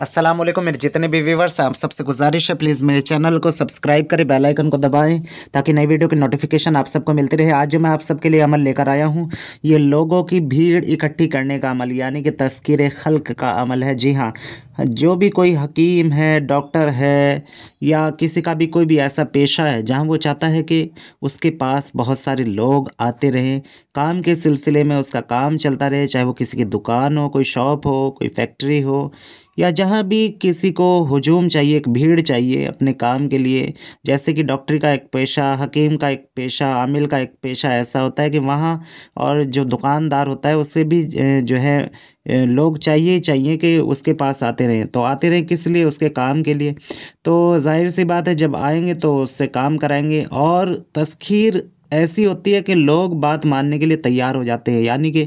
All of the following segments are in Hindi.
अस्सलाम वालेकुम मेरे जितने भी व्यूवर्स हैं आप सबसे गुजारिश है प्लीज़ मेरे चैनल को सब्सक्राइब करें बेल आइकन को दबाएं ताकि नई वीडियो की नोटिफिकेशन आप सबको मिलती रहे। आज जो मैं आप सबके लिए अमल लेकर आया हूं ये लोगों की भीड़ इकट्ठी करने का अमल यानी कि तज़किरे खल्क का अमल है। जी हाँ, जो भी कोई हकीम है, डॉक्टर है या किसी का भी कोई भी ऐसा पेशा है जहां वो चाहता है कि उसके पास बहुत सारे लोग आते रहें, काम के सिलसिले में उसका काम चलता रहे, चाहे वो किसी की दुकान हो, कोई शॉप हो, कोई फैक्ट्री हो या जहाँ भी किसी को हुजूम चाहिए, एक भीड़ चाहिए अपने काम के लिए। जैसे कि डॉक्टरी का एक पेशा, हकीम का एक पेशा, आमिल का एक पेशा ऐसा होता है कि वहाँ और जो दुकानदार होता है उसे भी जो है लोग चाहिए ही चाहिए कि उसके पास आते रहें। तो आते रहें किस लिए? उसके काम के लिए। तो ज़ाहिर-सी बात है जब आएँगे तो उससे काम कराएँगे और तस्ख़ीर ऐसी होती है कि लोग बात मानने के लिए तैयार हो जाते हैं। यानी कि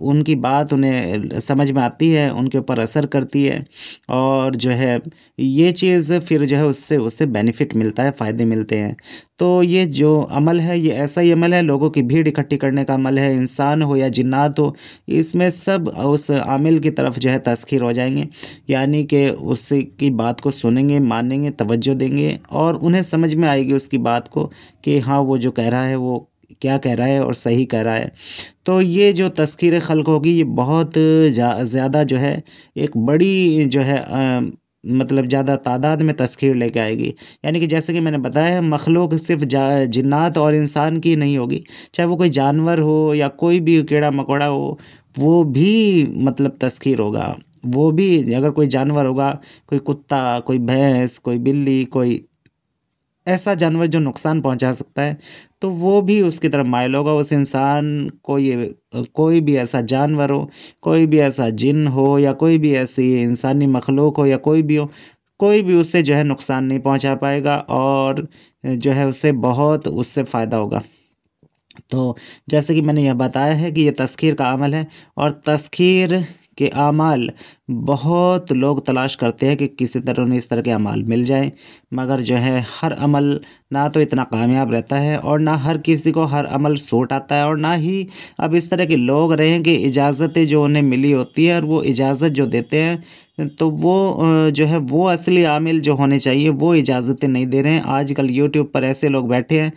उनकी बात उन्हें समझ में आती है, उनके ऊपर असर करती है और जो है ये चीज़ फिर जो है उससे उससे बेनिफिट मिलता है, फ़ायदे मिलते हैं। तो ये जो अमल है ये ऐसा ही अमल है, लोगों की भीड़ इकट्ठी करने का अमल है, इंसान हो या जिन्नात हो, इसमें सब उस आमिल की तरफ जो है तस्ख़ीर हो जाएँगे। यानी कि उसकी बात को सुनेंगे, मानेंगे, तवज्जो देंगे और उन्हें समझ में आएगी उसकी बात को कि हाँ, वो जो कह रहा है वो क्या कह रहा है और सही कह रहा है। तो ये जो तज़किरे खल्क होगी ये बहुत ज़्यादा जो है एक बड़ी जो है मतलब ज़्यादा तादाद में तज़कीर लेके आएगी। यानी कि जैसे कि मैंने बताया है मख़लूक़ सिर्फ़ जा जिन्नात और इंसान की नहीं होगी, चाहे वो कोई जानवर हो या कोई भी कीड़ा-मकोड़ा हो, वो भी मतलब तज़कीर होगा। वो भी अगर कोई जानवर होगा, कोई कुत्ता, कोई भैंस, कोई बिल्ली, कोई ऐसा जानवर जो नुकसान पहुँचा सकता है, तो वो भी उसकी तरफ माइल होगा। उस इंसान को ये कोई भी ऐसा जानवर हो, कोई भी ऐसा जिन हो या कोई भी ऐसी इंसानी मख़लूक़ हो या कोई भी हो, कोई भी उसे जो है नुकसान नहीं पहुँचा पाएगा और जो है उसे बहुत उससे फ़ायदा होगा। तो जैसे कि मैंने यह बताया है कि ये तज़कीर का अमल है और तज़कीर के आमाल बहुत लोग तलाश करते हैं कि किसी तरह उन्हें इस तरह के अमाल मिल जाएँ, मगर जो है हर अमल ना तो इतना कामयाब रहता है और ना हर किसी को हर अमल सूट आता है और ना ही अब इस तरह के लोग रहे हैं कि इजाज़तें जो उन्हें मिली होती है और वो इजाज़त जो देते हैं तो वो जो है वो असली आमिल जो होने चाहिए वो इजाज़तें नहीं दे रहे हैं। आजकल यूट्यूब पर ऐसे लोग बैठे हैं,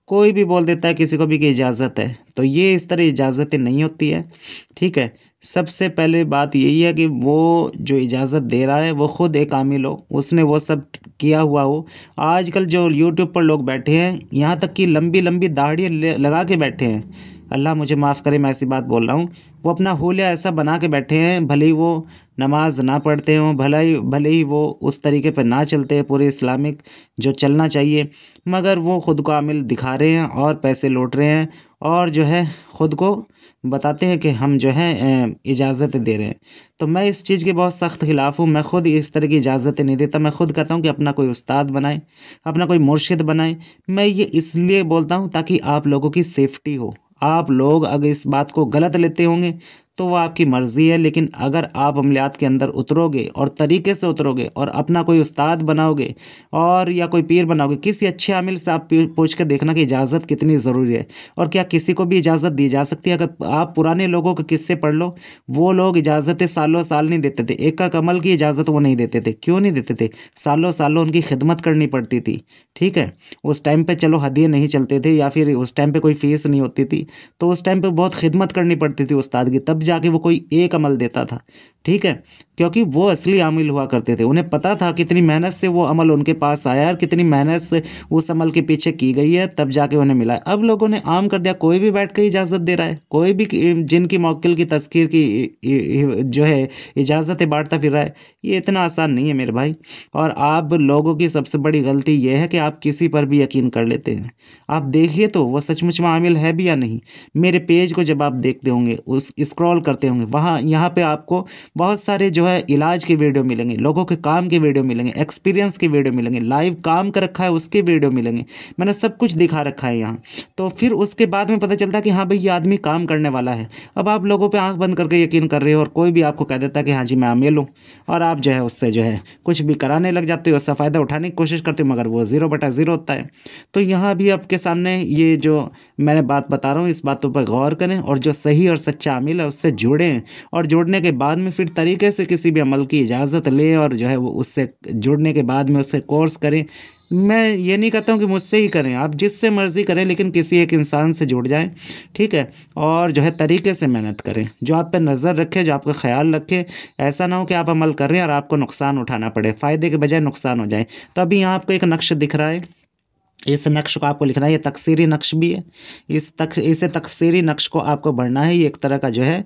कोई भी बोल देता है किसी को भी कि इजाज़त है, तो ये इस तरह इजाज़तें नहीं होती है, ठीक है? सबसे पहले बात यही है कि वो जो इजाज़त दे रहा है वो ख़ुद एक आमिल हो, उसने वो सब किया हुआ हो। आजकल जो यूट्यूब पर लोग बैठे हैं, यहाँ तक कि लंबी-लंबी दाढ़ी लगा के बैठे हैं। अल्लाह मुझे माफ़ करे मैं ऐसी बात बोल रहा हूँ। वो अपना हुलिया ऐसा बना के बैठे हैं, भले ही वो नमाज़ ना पढ़ते हों, भले ही वो उस तरीके पे ना चलते हैं पूरे इस्लामिक जो चलना चाहिए, मगर वो ख़ुद को आमिल दिखा रहे हैं और पैसे लूट रहे हैं और जो है ख़ुद को बताते हैं कि हम जो है इजाज़त दे रहे हैं। तो मैं इस चीज़ के बहुत सख्त खिलाफ़ हूँ, मैं ख़ुद इस तरह की इजाज़तें नहीं देता। मैं ख़ुद कहता हूँ कि अपना कोई उस्ताद बनाएँ, अपना कोई मुर्शिद बनाएँ। मैं ये इसलिए बोलता हूँ ताकि आप लोगों की सेफ्टी हो। आप लोग अगर इस बात को गलत लेते होंगे तो वो आपकी मर्ज़ी है, लेकिन अगर आप अमलियात के अंदर उतरोगे और तरीके से उतरोगे और अपना कोई उस्ताद बनाओगे और या कोई पीर बनाओगे, किसी अच्छे आमिल से आप पूछ के देखना कि इजाज़त कितनी ज़रूरी है और क्या किसी को भी इजाज़त दी जा सकती है। अगर आप पुराने लोगों के किस्से पढ़ लो, वो लोग इजाज़तें सालों-साल नहीं देते थे। एक-एक अमल की इजाज़त वो नहीं देते थे। क्यों नहीं देते थे? सालों-सालों उनकी खिदमत करनी पड़ती थी, ठीक है? उस टाइम पे चलो हदिये नहीं चलते थे या फिर उस टाइम पे कोई फ़ीस नहीं होती थी, तो उस टाइम पे बहुत खिदमत करनी पड़ती थी उस्ताद की, तब जाके वो कोई एक अमल देता था, ठीक है? क्योंकि वो असली आमिल हुआ करते थे। उन्हें पता था कितनी मेहनत से वो अमल उनके पास आया है और कितनी मेहनत से उस अमल के पीछे की गई है, तब जाके उन्हें मिला है। अब लोगों ने आम कर दिया, कोई भी बैठ के इजाज़त दे रहा है, कोई भी जिनकी मौक्किल की तज़कीर की जो है इजाज़तें बाँटता फिर रहा है। ये इतना आसान नहीं है मेरे भाई। और आप लोगों की सबसे बड़ी गलती ये है कि आप किसी पर भी यकीन कर लेते हैं। आप देखिए तो वो सचमुच में आमिल है भी या नहीं। मेरे पेज को जब आप देखते होंगे, उस स्क्रॉल करते होंगे, वहाँ यहाँ पे आपको बहुत सारे जो है इलाज के वीडियो मिलेंगे, लोगों के काम के वीडियो मिलेंगे, एक्सपीरियंस के वीडियो मिलेंगे, लाइव काम कर रखा है उसके वीडियो मिलेंगे। मैंने सब कुछ दिखा रखा है यहाँ। तो फिर उसके बाद में पता चलता है कि हाँ भाई ये आदमी काम करने वाला है। अब आप लोगों पे आँख बंद करके यकीन कर रहे हो और कोई भी आपको कह देता है कि हाँ जी मैं आमिल हूँ और आप जो है उससे जो है कुछ भी कराने लग जाते हो, उसका फ़ायदा उठाने की कोशिश करते हो, मगर वो 0/0 होता है। तो यहाँ भी आपके सामने ये जो मैंने बात बता रहा हूँ इस बातों पर गौर करें और जो सही और सच्चा आमिल है उससे जुड़ें और जुड़ने के बाद में फिर तरीके से किसी भी अमल की इजाज़त लें और जो है वो उससे जुड़ने के बाद में उससे कोर्स करें। मैं ये नहीं कहता हूँ कि मुझसे ही करें, आप जिससे मर्ज़ी करें, लेकिन किसी एक इंसान से जुड़ जाएँ, ठीक है? और जो है तरीके से मेहनत करें, जो आप पे नज़र रखे, जो आपका ख़्याल रखे। ऐसा ना हो कि आप अमल कर रहे हैं और आपको नुकसान उठाना पड़े, फ़ायदे के बजाय नुकसान हो जाए। तो अभी यहाँ आपको एक नक्श दिख रहा है, इस नक्श को आपको लिखना है, ये तकसीरी नक्श भी है। इसे तकसीरी नक्श को आपको भरना है। ये एक तरह का जो है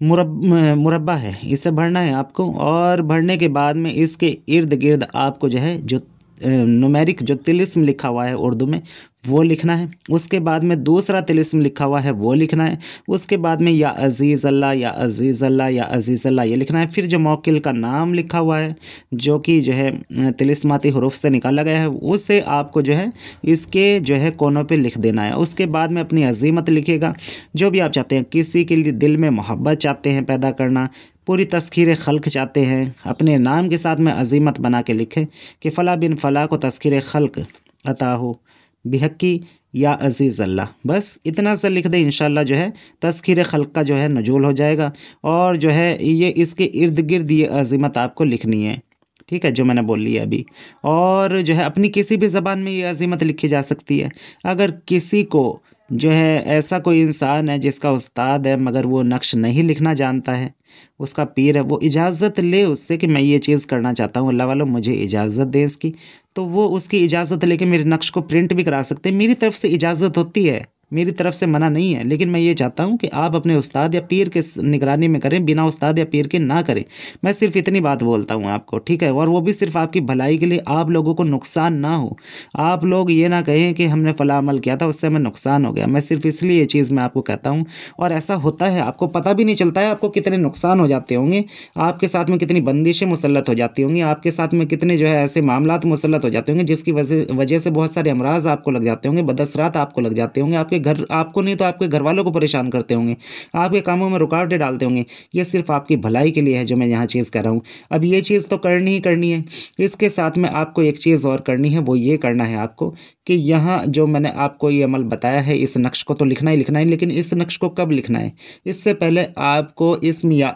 मुरब्बा है, इसे भरना है आपको। और भरने के बाद में इसके इर्द गिर्द आपको जो है जो न्यूमेरिक जो तिलिस्म लिखा हुआ है उर्दू में, वो लिखना है। उसके बाद में दूसरा तिलिस्म लिखा हुआ है, वो लिखना है। उसके बाद में या अज़ीज़ अल्लाह, या अज़ीज़ अल्लाह, या अज़ीज़ अल्लाह, ये लिखना है। फिर जो मौकिल का नाम लिखा हुआ है, जो कि जो है तिलिस्माती हरूफ से निकाला गया है, उसे आपको जो है इसके जो है कोनों पे लिख देना है। उसके बाद में अपनी अज़ीमत लिखिएगा, जो भी आप चाहते हैं। किसी के लिए दिल में मोहब्बत चाहते हैं पैदा करना, पूरी तस्खीर खल्क चाहते हैं, अपने नाम के साथ में अज़ीमत बना के लिखें कि फ़ला बिन फ़ला को तस्खीर खल्क अता हो बिहक्की या अज़ीज़ अल्लाह। बस इतना सा लिख दें, इंशाअल्लाह जो है तस्खीर खल्क का जो है नजूल हो जाएगा। और जो है ये इसके इर्द गिर्द ये अज़ीमत आपको लिखनी है, ठीक है, जो मैंने बोल लिया अभी। और जो है अपनी किसी भी ज़बान में ये अज़ीमत लिखी जा सकती है। अगर किसी को जो है ऐसा कोई इंसान है जिसका उस्ताद है मगर वो नक्श नहीं लिखना जानता है, उसका पीर है, वो इजाज़त ले उससे कि मैं ये चीज़ करना चाहता हूँ, अल्लाह वालों मुझे इजाज़त दें इसकी, तो वो उसकी इजाज़त लेके मेरे नक्श को प्रिंट भी करा सकते हैं। मेरी तरफ से इजाज़त होती है, मेरी तरफ से मना नहीं है, लेकिन मैं ये चाहता हूँ कि आप अपने उस्ताद या पीर के निगरानी में करें, बिना उस्ताद या पीर के ना करें। मैं सिर्फ इतनी बात बोलता हूँ आपको, ठीक है? और वो भी सिर्फ आपकी भलाई के लिए, आप लोगों को नुकसान ना हो। आप लोग ये ना कहें कि हमने फ़लाँ अमल किया था उससे हमें नुकसान हो गया। मैं सिर्फ इसलिए ये चीज़ मैं आपको कहता हूँ। और ऐसा होता है, आपको पता भी नहीं चलता है आपको कितने नुकसान हो जाते होंगे, आपके साथ में कितनी बंदिशें मुसल्लत हो जाती होंगी, आपके साथ में कितने जो है ऐसे मामलात मुसल्लत हो जाते होंगे जिसकी वजह से बहुत सारे अमराज आपको लग जाते होंगे, बदअसरात आपको लग जाते होंगे, आपके घर, आपको नहीं तो आपके घर वालों को परेशान करते होंगे, आपके कामों में रुकावटें डालते होंगे। ये सिर्फ आपकी भलाई के लिए है जो मैं यहाँ चीज़ कह रहा हूँ। अब ये चीज़ तो करनी ही करनी है। इसके साथ में आपको एक चीज़ और करनी है, वो ये करना है आपको कि यहाँ जो मैंने आपको ये अमल बताया है, इस नक्श को तो लिखना ही लिखना है, लेकिन इस नक्श को कब लिखना है? इससे पहले आपको इस्म या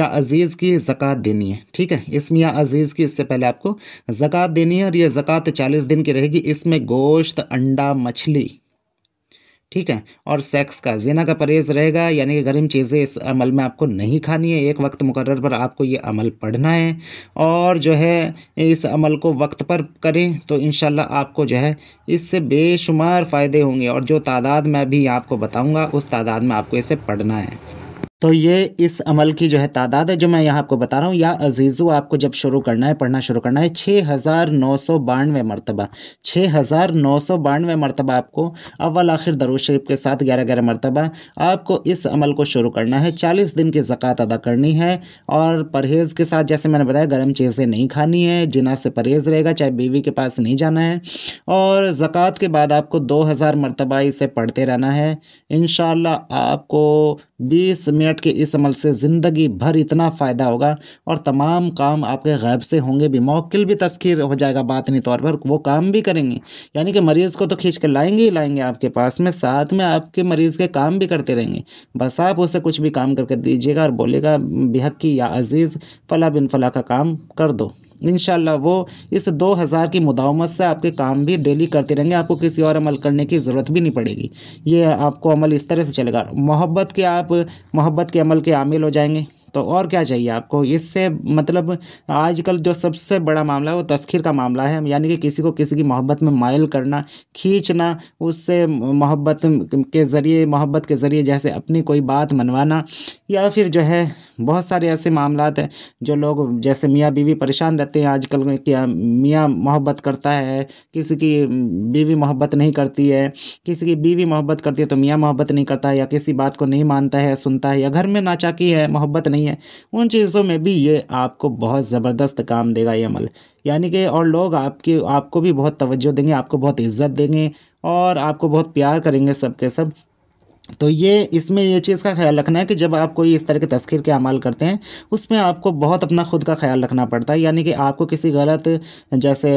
अज़ीज़ की ज़कात देनी है, ठीक है? इस्म या अज़ीज़ की इससे पहले आपको ज़कात देनी है। और ये ज़कात 40 दिन की रहेगी। इसमें गोश्त, अंडा, मछली, ठीक है, और सेक्स का, ज़िना का परहेज़ रहेगा, यानी कि गर्म चीज़ें इस अमल में आपको नहीं खानी है। एक वक्त मुकर्रर पर आपको ये अमल पढ़ना है और जो है इस अमल को वक्त पर करें तो इंशाल्लाह आपको जो है इससे बेशुमार फ़ायदे होंगे। और जो तादाद मैं अभी आपको बताऊंगा उस तादाद में आपको इसे पढ़ना है। तो ये इस अमल की जो है तादाद है जो मैं यहाँ आपको बता रहा हूँ। या अज़ीज़ो आपको जब शुरू करना है, पढ़ना शुरू करना है, 6992 मरतबा, 6992 मरतबा आपको अव्वल आखिर दरूद शरीफ के साथ 11-11 मरतबा आपको इस अमल को शुरू करना है। 40 दिन की ज़कात अदा करनी है और परहेज़ के साथ, जैसे मैंने बताया, गर्म चीज़ें नहीं खानी है, जिना से परहेज़ रहेगा, चाहे बीवी के पास नहीं जाना है। और ज़कात के बाद आपको 2000 मरतबा इसे पढ़ते रहना है। इंशाअल्लाह आपको 20 मिनट के इस अमल से ज़िंदगी भर इतना फ़ायदा होगा और तमाम काम आपके गैब से होंगे भी, मौकिल भी तस्खीर हो जाएगा बातनी तौर पर, वो काम भी करेंगे। यानी कि मरीज़ को तो खींच के लाएंगे ही लाएंगे आपके पास में, साथ में आपके मरीज़ के काम भी करते रहेंगे। बस आप उसे कुछ भी काम करके दीजिएगा और बोलेगा बेहक्की या अज़ीज़ फ़ला बिन फ़ला का काम कर दो। इंशाअल्लाह वो इस 2000 की मुदावमत से आपके काम भी डेली करते रहेंगे, आपको किसी और अमल करने की ज़रूरत भी नहीं पड़ेगी। ये आपको अमल इस तरह से चलेगा। मोहब्बत के, आप मोहब्बत के अमल के आमिल हो जाएंगे। तो और क्या चाहिए आपको इससे? मतलब आजकल जो सबसे बड़ा मामला है वो तस्खीर का मामला है, यानी कि किसी को किसी की मोहब्बत में मायल करना, खींचना, उससे मोहब्बत के ज़रिए जैसे अपनी कोई बात मनवाना, या फिर जो है बहुत सारे ऐसे मामलात हैं जो लोग, जैसे मियाँ बीवी परेशान रहते हैं आजकल में, क्या मियाँ मोहब्बत करता है, किसी की बीवी मोहब्बत नहीं करती है, किसी की बीवी मोहब्बत करती है तो मियाँ मोहब्बत नहीं करता है, या किसी बात को नहीं मानता है, सुनता है, या घर में नाचाकी है, मोहब्बत नहीं है, उन चीज़ों में भी ये आपको बहुत ज़बरदस्त काम देगा ये अमल। यानी कि और लोग आपको भी बहुत तवज्जो देंगे, आपको बहुत इज़्ज़त देंगे और आपको बहुत प्यार करेंगे सब के सब। तो ये इसमें ये चीज़ का ख्याल रखना है कि जब आप कोई इस तरह के तस्खीर के अमाल करते हैं, उसमें आपको बहुत अपना खुद का ख्याल रखना पड़ता है। यानी कि आपको किसी गलत, जैसे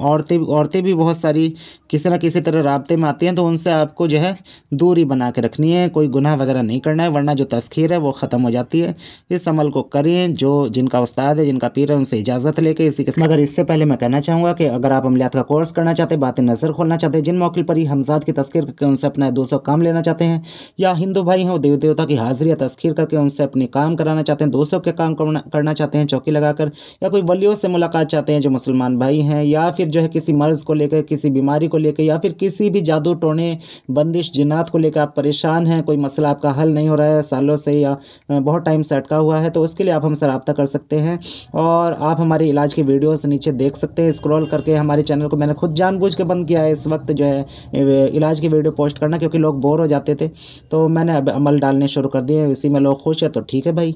औरतें औरतें भी बहुत सारी किसी न किसी तरह राब्ते में आती हैं, तो उनसे आपको जो है दूरी बना के रखनी है, कोई गुनाह वगैरह नहीं करना है, वरना जो तस्खीर है वो ख़त्म हो जाती है। इस अमल को करें, जो जिनका उस्ताद है, जिनका पीर है, उनसे इजाज़त लेके इसी के। मगर इससे पहले मैं कहना चाहूँगा कि अगर आप अमलियात का कोर्स करना चाहते हैं, बातें नज़र खोलना चाहते हैं, जिन मौके पर ही हमज़ात की तस्खीर करके उनसे अपना 200 काम लेना चाहते हैं, या हिंदू भाई हैं वो देवी देवता की हाज़िरी या तस्खीर करके उनसे अपने काम कराना चाहते हैं, 200 के काम करना चाहते हैं चौकी लगाकर, या कोई वलियों से मुलाकात चाहते हैं जो मुसलमान भाई हैं, या फिर जो है किसी मर्ज़ को लेकर, किसी बीमारी को लेकर, या फिर किसी भी जादू टोने बंदिश जिन्नात को लेकर आप परेशान हैं, कोई मसला आपका हल नहीं हो रहा है सालों से, या बहुत टाइम से अटका हुआ है, तो उसके लिए आप हमसे रब्ता कर सकते हैं। और आप हमारे इलाज की वीडियोस नीचे देख सकते हैं स्क्रॉल करके। हमारे चैनल को मैंने खुद जानबूझ के बंद किया है इस वक्त जो है इलाज की वीडियो पोस्ट करना, क्योंकि लोग बोर हो जाते थे, तो मैंने अब अमल डालने शुरू कर दिए। इसी में लोग खुश है तो ठीक है भाई,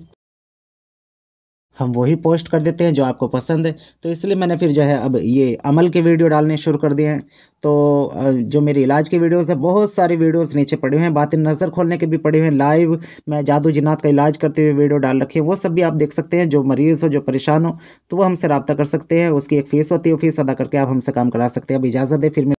हम वही पोस्ट कर देते हैं जो आपको पसंद है। तो इसलिए मैंने फिर जो है अब ये अमल के वीडियो डालने शुरू कर दिए हैं। तो जो मेरी इलाज की वीडियोस है, बहुत सारी वीडियोस नीचे पड़े हुए हैं, बातें नज़र खोलने के भी पड़े हुए हैं, लाइव मैं जादू जिन्नात का इलाज करते हुए वीडियो डाल रखी है, वो सब भी आप देख सकते हैं। जो मरीज़ हो, जो परेशान हो, तो वो हमसे रब्ता कर सकते हैं। उसकी एक फ़ीस होती है, वो फ़ीस अदा करके आप हमसे काम करा सकते हैं। अब इजाज़त दें, फिर